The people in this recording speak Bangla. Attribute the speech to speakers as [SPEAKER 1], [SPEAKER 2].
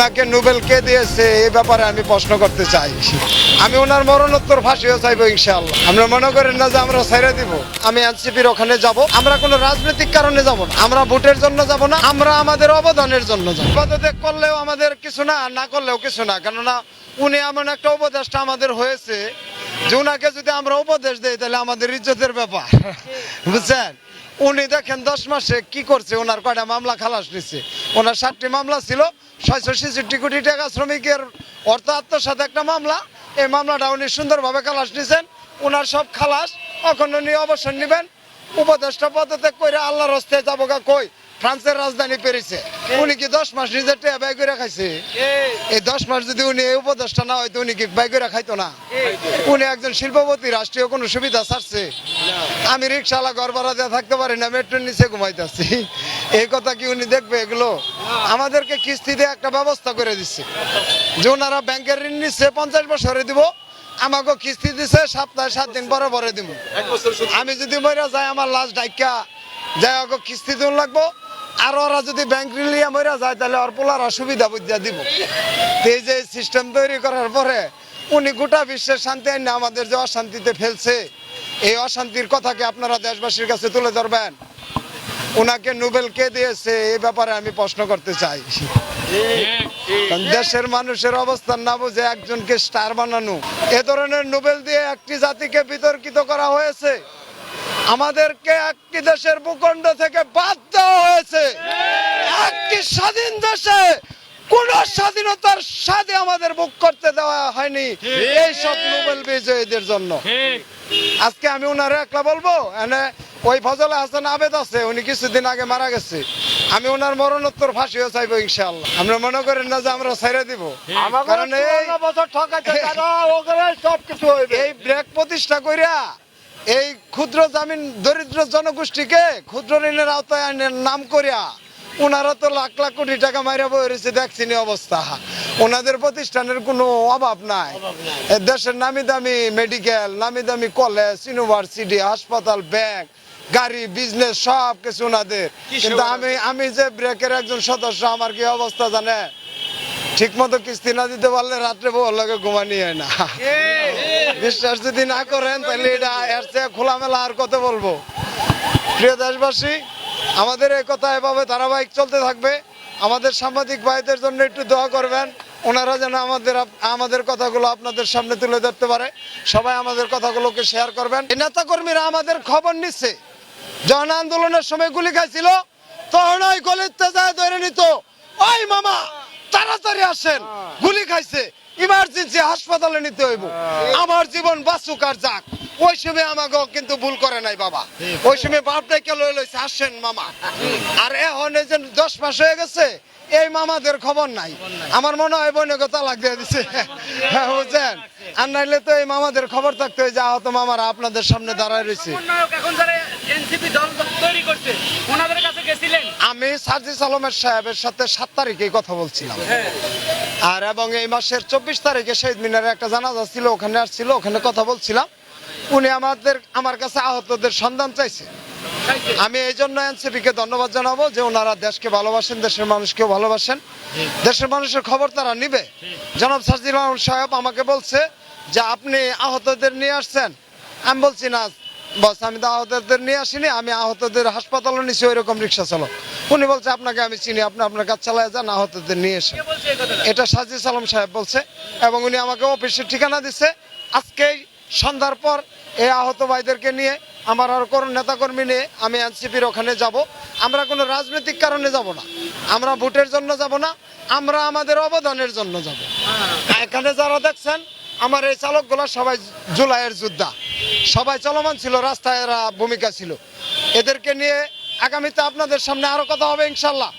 [SPEAKER 1] উনাকে নোবেল কে দিয়েছে এই ব্যাপারে আমি প্রশ্ন করতে চাই। আমি ওনার মরণোত্তর ফাঁসিও চাইবো ইনশাআল্লাহ। আমরা মনে করেন না যে আমরা ছেড়ে দিব। আমি এনসিপির ওখানে যাব। আমরা কোনো রাজনৈতিক কারণে যাব না, আমরা ভোটের জন্য যাব না, আমরা আমাদের অবদানের জন্য যাব। পদত্যাগ করলেও আমাদের কিছু না, না করলেও কিছু না, কেননা উনি এমন একটা উপদেশটা আমাদের হয়েছে যে উনাকে যদি আমরা উপদেশ দেই তাহলে আমাদের ইজ্জতের ব্যাপার, বুঝছেন। উনি দেখেন 10 মাসে কি করছে, ওনার কয়টা মামলা খালাস নিচ্ছে। ওনার 7টি মামলা ছিল, 666 কোটি টাকা শ্রমিকের অর্থ আত্মসাৎ একটা মামলা। এই মামলাটা উনি সুন্দরভাবে খালাস নিছেন, ওনার সব খালাস। এখন উনি অবসর নেবেন, উপদেষ্টা পদত্যাগ করে আল্লাহর রাস্তায় যাবো গা কই, ফ্রান্সের রাজধানী প্যারিসে। উনি কি 10 মাস নিজের টেয়া ব্যয় করে খাইছে? এই 10 মাস যদি উনি এই উপদেষ্টা না হয়তো উনি কি ব্যয় করে খাইতো না? উনি একজন শিল্পপতি, রাষ্ট্রীয় কোনো সুবিধা ছাড়ছে? আমি রিক্সাওয়ালা ঘর ভাড়া দিয়ে থাকতে পারি না, মেট্রোর নিচে ঘুমাইতেছি, এই কথা কি উনি দেখবে? এগুলো আমাদেরকে কিস্তিতে একটা ব্যবস্থা করে দিচ্ছে যে ওনারা ব্যাংকের ঋণ নিচ্ছে 50 বছরে দিব, আমাকে কিস্তি দিছে সপ্তাহে 7 দিন পরে পরে দিব। আমি যদি মরে যাই আমার লাশ ডাইকা যাই ওকে কিস্তি দিন লাগবো, আর ওরা যদি ব্যাংক ঋণ লিয়া মরে যায় তাহলে ওর পোলারা সুবিধা বুঝা দিব। এই যে সিস্টেম তৈরি করার পরে উনি গোটা বিশ্বের শান্তি আইন আমাদের যে অশান্তিতে ফেলছে, এই অশান্তির কথাকে আপনারা দেশবাসীর কাছে তুলে ধরবেন। উনাকে নোবেল কে দিয়েছে এই ব্যাপারে আমি প্রশ্ন করতে চাই। দেশের মানুষের অবস্থান না বুঝে একজনকে স্টার বানানো, এ ধরনের নোবেল দিয়ে একটি জাতিকে বিতর্কিত করা হয়েছে। আমাদেরকে একটি দেশের ভূখণ্ড থেকে বাদ দেওয়া হয়েছে। একটি স্বাধীন দেশে কোন স্বাধীনতার স্বাদে আমাদের ভোগ করতে দেওয়া হয়নি এই সব নোবেল বিজয়ীদের জন্য। আজকে আমি উনারে একলা বলবো, ওই ফজলে হাসান আবেদ আছে, উনি কিছুদিন আগে মারা গেছে। আমি ওনার মরণোত্তর ফাঁসিও চাইবো ইনশাআল্লাহ। আমরা মনে করেন না যে আমরা ছেড়ে দিব, কারণ এই ব্রেক প্রতিষ্ঠা করিয়া এই ক্ষুদ্র জামিন দরিদ্র জনগোষ্ঠীকে ক্ষুদ্র ঋণের আওতায় নাম করিয়া ওনারা তো লাখ লাখ কোটি টাকা মাইরা বয়ে রয়েছে, দেখছি অবস্থা। ওনাদের প্রতিষ্ঠানের কোনো অভাব নাই। দেশের নামি দামি মেডিকেল, নামি দামি কলেজ, ইউনিভার্সিটি, হাসপাতাল, ব্যাংক, গাড়ি, বিজনেস সব কিছু ওনাদের। কিন্তু আমি যে ব্রেকের একজন সদস্য, আমার কি অবস্থা জানে? ঠিক মতো কিস্তি না দিতে পারলে রাত্রে বউর লগে ঘুমানি হয় না। বিশ্বাস যদি না করেন তাহলে এটা এর চেয়ে খোলামেলা আর কত বলবো। প্রিয় দেশবাসী, আমাদের এই কথা এভাবে ধারাবাহিক চলতে থাকবে। আমাদের সাংবাদিক ভাইদের জন্য একটু দোয়া করবেন, ওনারা যেন আমাদের কথাগুলো আপনাদের সামনে তুলে ধরতে পারে। সবাই আমাদের কথাগুলোকে শেয়ার করবেন। এই নেতা কর্মীরা আমাদের খবর নিচ্ছে, জন আন্দোলনের সময় গুলি খাইছিল, তখন ওই গলিতে যায় ধরে নিত, ওই মামা তাড়াতাড়ি আসেন, গুলি খাইছে, ইমার্জেন্সি হাসপাতালে নিতে হইব, আমার জীবন বাঁচুক আর যাক। ওই সময় আমাকে কিন্তু ভুল করে নাই বাবা, ওই সময় বাপটাকে লই লইছে, আসেন মামা। আর এখন এই যে 10 মাস হয়ে গেছে, এই মামাদের খবর নাই। আমার মনে হয় বইনকে তালাক দিয়ে দিছে, বুঝছেন। আর নাইলে তো এই মামাদের খবর থাকতো, যে আহত মামারা আপনাদের সামনে দাঁড়ায় রয়েছে। আমি সার্জিস আলমের সাহেবের সাথে 7 তারিখে কথা বলছিলাম, আর এবং এই মাসের 24 তারিখে শহীদ মিনারে একটা জানাজা ছিল, ওখানে আসছিল, ওখানে কথা বলছিলাম। উনি আমার কাছে আহতদের সন্ধান চাইছে। আমি এই জন্য এনসিপিকে ধন্যবাদ জানাবো যে ওনারা দেশকে ভালোবাসেন, দেশের মানুষকেও ভালোবাসেন, দেশের মানুষের খবর তারা নিবে। জনাব সার্জিস আলম সাহেব আমাকে বলছে যে আপনি আহতদের নিয়ে আসছেন। আমি বলছি না বস, আমি তো আহতদের নিয়ে আসিনি, আমি আহতদের হাসপাতালে নিচ্ছি, ওই রকম রিক্সা চালক। উনি বলছে আপনাকে আমি চিনি, আপনি আপনার কাজ চালায় যান, আহতদের নিয়ে এসে। এটা সার্জিস আলম সাহেব বলছে, এবং উনি আমাকে অফিসের ঠিকানা দিচ্ছে। আজকেই সন্ধ্যার পর এই আহত ভাইদেরকে নিয়ে, আমার আর কোন নেতাকর্মী নিয়ে আমি এনসিপির ওখানে যাব। আমরা কোনো রাজনৈতিক কারণে যাব না, আমরা ভোটের জন্য যাব না, আমরা আমাদের অবদানের জন্য যাব। এখানে যারা দেখছেন আমার এই চালকগুলো সবাই জুলাইয়ের যোদ্ধা, সবাই চলমান ছিল, রাস্তায় এরা ভূমিকা ছিল। এদেরকে নিয়ে আগামীতে আপনাদের সামনে আরো কথা হবে ইনশাল্লাহ।